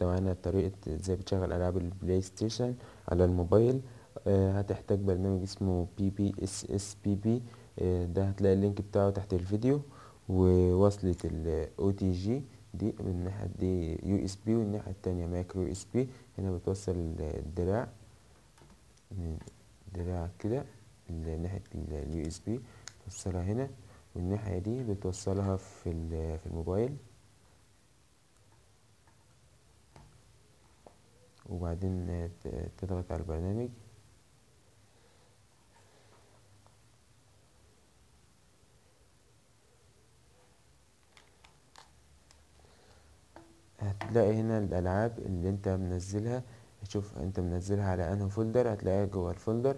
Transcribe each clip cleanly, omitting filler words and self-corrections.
النهاردة معانا طريقة ازاي بتشغل ألعاب البلاي ستيشن على الموبايل. هتحتاج برنامج اسمه PPSSPP. ده هتلاقي اللينك بتاعه تحت الفيديو، ووصلة ال OTG دي من الناحية دي USB، والناحية التانية مايكرو USB. هنا بتوصل الدراع من الدراع كده ناحية ال USB، توصلها هنا، والناحية دي بتوصلها في الموبايل. وبعدين تضغط على البرنامج. هتلاقي هنا الألعاب اللي انت منزلها. شوف انت منزلها على انه فولدر، هتلاقيها جوه الفولدر.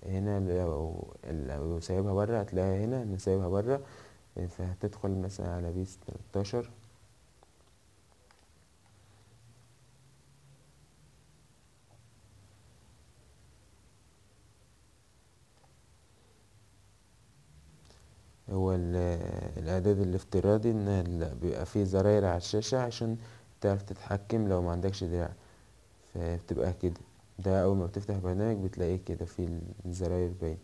هنا لو سايبها برا هتلاقيها هنا، انا سايبها برا. فهتدخل مثلا على بيس 13. هو الاعداد الافتراضي ان بيبقى فيه زراير على الشاشة عشان تعرف تتحكم لو ما عندكش دراع، فبتبقى كده. ده اول ما بتفتح برنامج بتلاقيه كده في الزراير باين.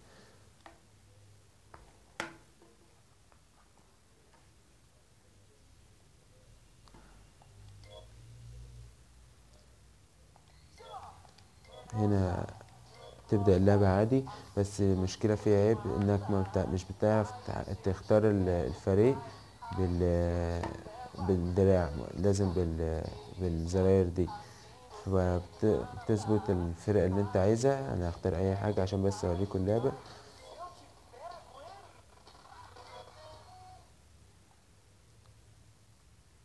هنا تبدأ اللعبة عادي، بس المشكلة فيها عيب انك مش بتعرف تختار الفريق بالدراع، لازم بالزراير دي. فبتثبت الفرق اللي انت عايزها. انا هختار اي حاجة عشان بس اوريكم اللعبة.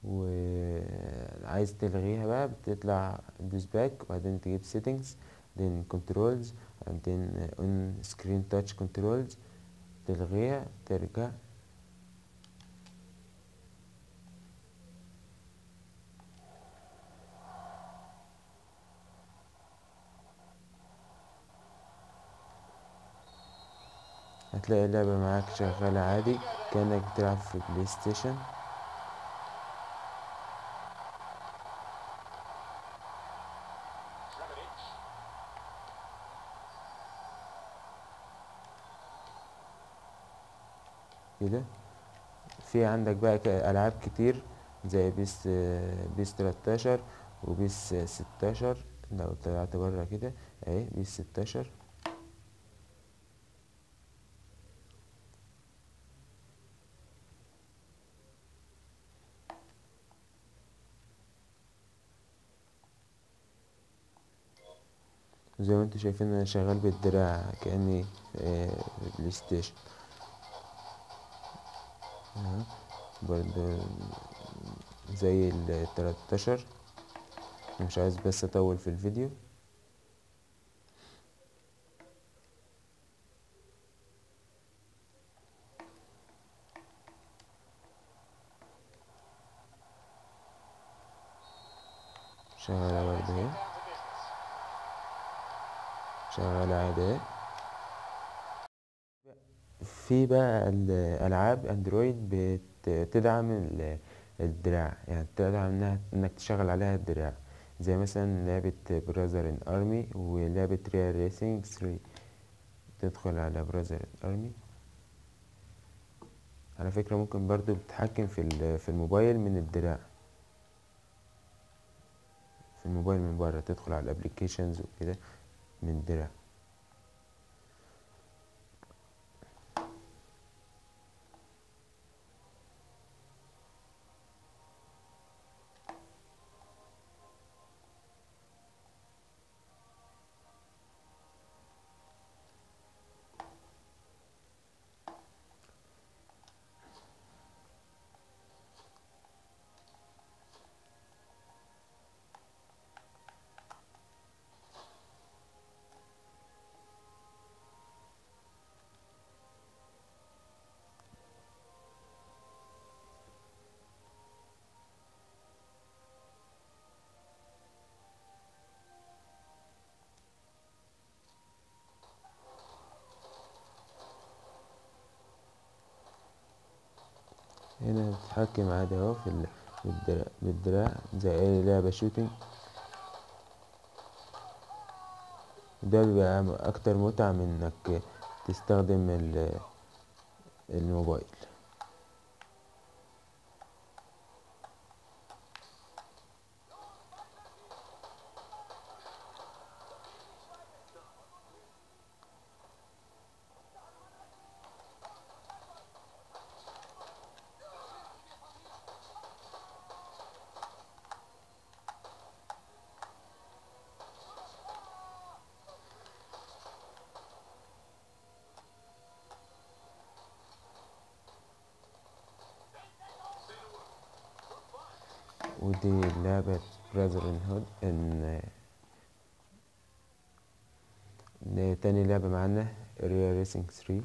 وعايز تلغيها بقى بتطلع دوس باك، وبعدين تجيب settings، بعدين controls، بعدين on screen touch controls، تلغيها ترجع. هتلاقي اللعبة معاك شغالة عادي كأنك بتلعب في بلاي ستيشن. كده في عندك بقى ألعاب كتير زي بيس 13 وبيس 16. لو طلعت برا كده اهي بيس 16. زي ما انتوا شايفين انا شغال بالدراع كأني في بلاي ستيشن. برضه زي ال 13. مش عايز بس اطول في الفيديو. شغالة برضه اهي، شغالة عادي اهي. في بقى الألعاب أندرويد بتدعم الدراع، يعني تدعم إنك تشغل عليها الدراع، زي مثلا لعبة براذر ان ارمي ولعبة ريال ريسينج 3. تدخل على براذر ان ارمي. على فكرة ممكن برضو بتتحكم في الموبايل من الدراع، في الموبايل من بره تدخل على الابليكيشنز وكده من الدراع. هنا بتتحكم عادي اهو بالدراع زي اي لعبة شوتينج. ده بيبقى اكتر متعة من انك تستخدم الموبايل. ودي لعبة براذر ان هود ان تاني لعبة معانا ريال ريسنج 3.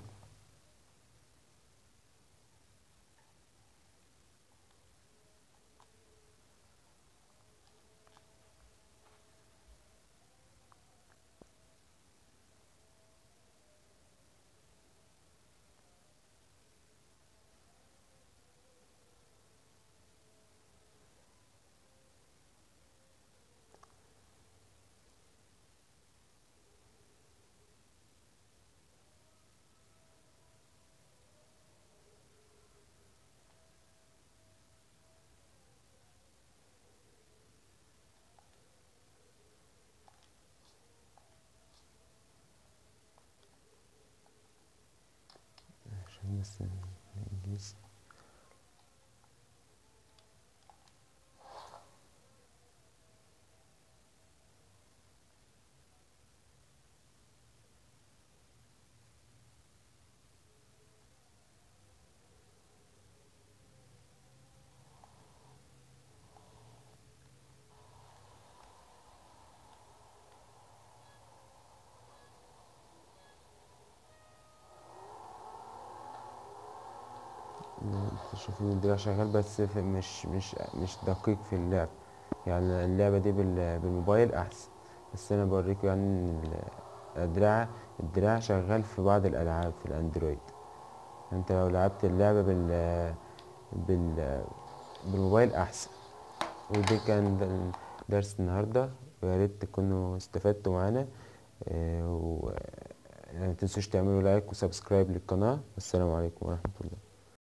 عشان بس ننجز. شايفين الدراع شغال بس في مش دقيق في اللعب. يعني اللعبة دي بالموبايل أحسن، بس أنا بوريكم يعني إن الدراع شغال في بعض الألعاب في الأندرويد. أنت لو لعبت اللعبة بال بالموبايل أحسن. ودي كان درس النهاردة، ويا ريت تكونوا استفدتوا معانا. ومتنسوش تعملوا لايك وسبسكرايب للقناة. والسلام عليكم ورحمة الله.